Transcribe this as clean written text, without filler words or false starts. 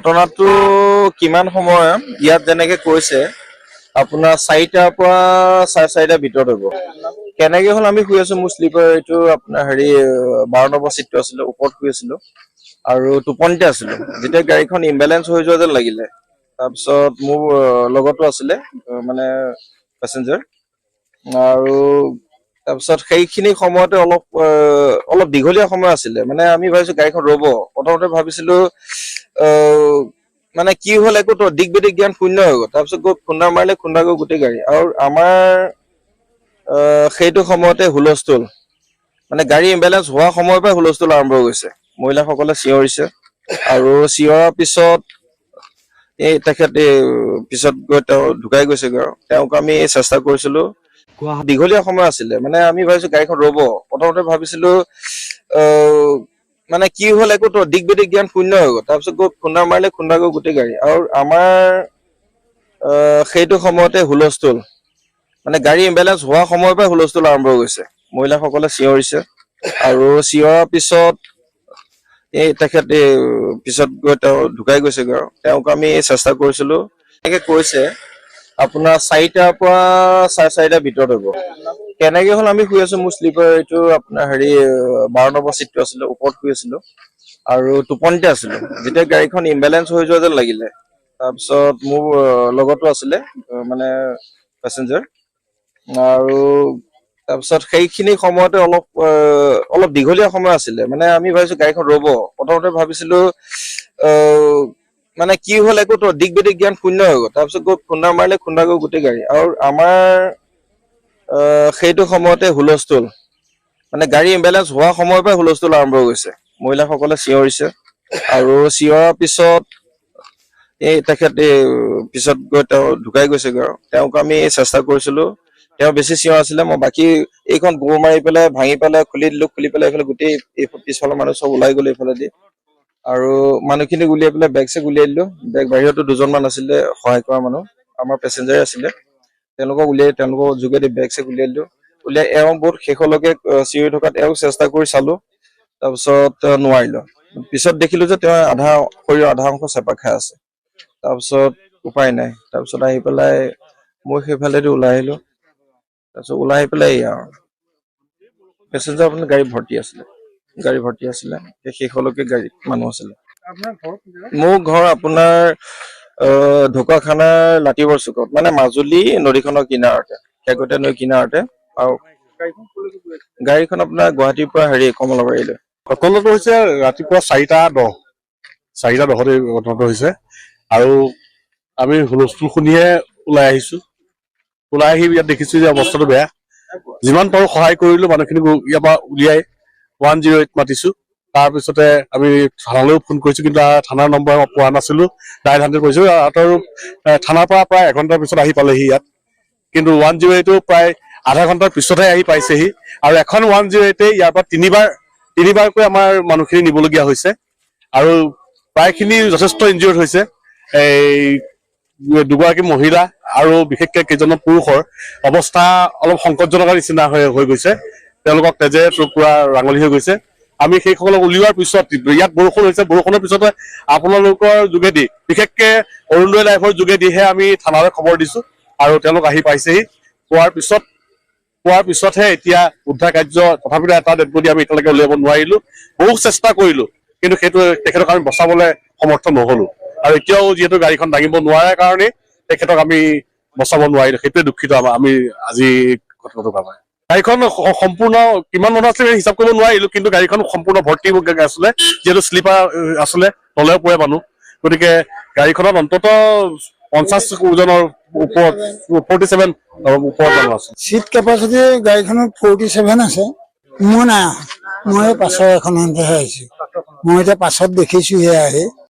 ঘটনাটো কিমান সময় ইয়াত যেনেকে কৈছে আপোনাৰ 4টাৰ পৰা 4:30টাৰ ভিতৰত হ'ব। কেনেকে হ'ল আমি শুই আছো, মোৰ শ্লিপাৰ এইটো আপোনাৰ 12 নম্বৰ চিটটো আছিলে, ওপৰত শুই আছিলো আৰু টোপনিতে আছিলো। যেতিয়া গাড়ীখন ইম্বেলেঞ্চ হৈ যোৱা যেন লাগিলে, তাৰপিছত মোৰ লগতো আছিলে মানে পেচেঞ্জাৰ, আৰু তাৰপিছত সেইখিনি সময়তে অলপ দীঘলীয়া সময় আছিলে। মানে আমি ভাবিছো গাড়ীখন ৰ'ব, প্ৰথমতে ভাবিছিলো মানে কি হ'ল একো দিক বিদিক জ্ঞান শূন্য হৈ গ'ল। তাৰপিছত গৈ খুন্দা মাৰিলে, খুন্দা গৈ গোটেই গাড়ী। আৰু আমাৰ সেইটো সময়তে হুলস্থুল, মানে গাড়ী ইম্বেলেঞ্চ হোৱা সময়ৰ পৰাই হুলস্থুল আৰম্ভ হৈ গৈছে। মহিলাসকলে চিঞৰিছে আৰু চিঞৰাৰ পিছত তেখেত পিছত গৈ তেওঁ ঢুকাই গৈছেগৈ। আৰু তেওঁক আমি চেষ্টা কৰিছিলো। দীঘলীয়া সময় আছিলে, মানে আমি ভাবিছো গাড়ীখন ৰ'ব, প্ৰথমতে ভাবিছিলো মানে কি হ'ল একো দিক বিদিক জ্ঞান শূন্য হৈ গ'ল। তাৰপিছত গৈ খুন্দা মাৰিলে, খুন্দা গৈ গোটেই গাড়ী। আৰু আমাৰ সেইটো সময়তে হুলস্থুল, মানে গাড়ী ইম্বেলেঞ্চ হোৱা সময়ৰ পৰাই হুলস্থুল আৰম্ভ হৈ গৈছে। মহিলাসকলে চিঞৰিছে আৰু চিঞৰাৰ পিছত তেখেত পিছত গৈ তেওঁ ঢুকাই গৈছেগৈ। আৰু তেওঁক আমি চেষ্টা কৰিছিলো। এনেকে কৈছে আপোনাৰ 4টাৰ পৰা 4:30টাৰ ভিতৰত হ'ব। কেনেকে হ'ল আমি শুই আছো, মোৰ শ্লিপাৰ এইটো আপোনাৰ 12 নম্বৰ চিটটো আছিলে, ওপৰত শুই আছিলো আৰু টোপনিতে আছিলো। যেতিয়া গাড়ীখন ইম্বেলেঞ্চ হৈ যোৱা যেন লাগিলে, তাৰপিছত মোৰ লগতো আছিলে মানে পেচেঞ্জাৰ, আৰু তাৰপিছত সেইখিনি সময়তে অলপ দীঘলীয়া সময় আছিলে। মানে আমি ভাবিছো গাড়ীখন ৰ'ব, প্ৰথমতে ভাবিছিলো মানে কি হ'ল একো দিক বিদিক জ্ঞান শূন্য হৈ গ'ল। তাৰপিছত গৈ খুন্দা মাৰিলে, খুন্দা গৈ গোটেই গাড়ী। আৰু আমাৰ সেইটো সময়তে হুলস্থুল, মানে গাড়ী ইম্বেলেঞ্চ হোৱা সময়ৰ পৰাই হুলস্থুল আৰম্ভ হৈ গৈছে। মহিলাসকলে চিঞৰিছে আৰু চিঞৰাৰ পিছত তেখেত পিছত গৈ তেওঁ ঢুকাই গৈছেগৈ। আৰু তেওঁক আমি চেষ্টা কৰিছিলো। তেওঁ বেছি চিঞৰ আছিলে, মই বাকী এইখন গোৰ মাৰি পেলাই ভাঙি পেলাই খুলি দিলো। খুলি পেলাই এইফালে গোটেই পিছফালৰ মানুহ চব ওলাই গ'লো এইফালে দি, আৰু মানুহখিনিক উলিয়াই পেলাই বেগ চেগ উলিয়াই দিলো। বেগ বাহিৰতো দুজনমান আছিলে সহায় কৰা মানুহ, আমাৰ পেচেঞ্জাৰে আছিলে। তেওঁলোকৰ যোগেদি বেগ চেগ উলিয়াই দিলো। উলিয়াই এওঁ বহুত শেষলৈকে চিঞৰি থকাত এওঁ চেষ্টা কৰি চালো, তাৰপিছত নোৱাৰিলো। পিছত দেখিলো যে তেওঁ শৰীৰৰ আধা অংশ চেপা খাই আছে। তাৰপিছত উপায় নাই, তাৰপিছত আহি পেলাই মই সেইফালেদি ওলাই আহিলো। তাৰপিছত ওলাই আহি পেলাই আৰু পেচেঞ্জাৰ আপোনাৰ গাড়ী ভৰ্তি আছিলে, শেষলৈকে গাড়ীত মানুহ আছিলে। মোৰ ঘৰ আপোনাৰ ঢকুৱাখানাৰ লাতিবৰ চুকত, মানে মাজুলী নদীখনৰ কিনাৰতে, শেহতীয়া নৈ কিনাৰতে। আৰু গাড়ীখন আপোনাৰ গুৱাহাটীৰ পৰা কমলাবাৰীলৈ। ঘটনাটো হৈছে ৰাতিপুৱা 4:10 ঘটনাটো হৈছে। আৰু আমি হুলস্থুল শুনিহে ওলাই আহিছো। ওলাই আহি ইয়াত দেখিছো যে অৱস্থাটো বেয়া। যিমান পাৰো সহায় কৰিলো, মানুহখিনিক ইয়াৰ পৰা উলিয়াই 108 মাতিছো। তাৰপিছতে আমি থানালৈও ফোন কৰিছো, কিন্তু থানাৰ নম্বৰ পোৱা নাছিলো। ডায়েল 100 কৰিছো, আৰু থানাৰ পৰা প্ৰায় এঘণ্টাৰ পিছত আহি পালেহি ইয়াত। কিন্তু 108 প্ৰায় আধা ঘণ্টাৰ পিছতহে আহি পাইছেহি। আৰু এখন 108 ইয়াৰ পৰা তিনিবাৰকৈ আমাৰ মানুহখিনি নিবলগীয়া হৈছে, আৰু প্ৰায়খিনি যথেষ্ট ইনজিয়ৰ্ড হৈছে। এই দুগৰাকী মহিলা আৰু বিশেষকৈ কেইজনমান পুৰুষৰ অৱস্থা অলপ সংকটজনক নিচিনা হৈ গৈছে। তেওঁলোকক তেজে পুৰা ৰাঙলী হৈ গৈছে। আমি সেইসকলক উলিওৱাৰ পিছত ইয়াত বৰষুণ হৈছে, বৰষুণৰ পিছতে আপোনালোকৰ যোগেদি, বিশেষকৈ অৰুণোদয় লাইভৰ যোগেদিহে আমি থানালৈ খবৰ দিছো, আৰু তেওঁলোক আহি পাইছেহি। পোৱাৰ পিছতহে এতিয়া উদ্ধাৰ কাৰ্য, তথাপিতো এটা ডেড বডি আমি এতিয়ালৈকে উলিয়াব নোৱাৰিলো। বহু চেষ্টা কৰিলো, কিন্তু তেখেতক আমি বচাবলৈ সমৰ্থ নহলো। আৰু এতিয়াও যিহেতু গাড়ীখন দাঙিব নোৱাৰাৰ কাৰণে তেখেতক আমি বচাব নোৱাৰিলো, সেইটোৱে দুখিত আমি আজি ঘটনাটো ভাবে। গাড়ীখন সম্পূৰ্ণ কিমান মানুহ আছিলে হিচাপ কৰিব নোৱাৰিলো, কিন্তু গাড়ীখন সম্পূৰ্ণ ভৰ্তি আছিলে, যিহেতু শ্লিপাৰ আছিলে, তলেও পৰে মানুহ। গতিকে গাড়ীখনত অন্ততঃ 50 জনৰ ওপৰত 47 ওপৰত মানুহ আছে। চিট কেপাচিটি গাড়ীখনত 47 আছে। মই নাই, মই পাছৰ এখনতেহে আহিছো। মই এতিয়া পাছত দেখিছোহে আহি।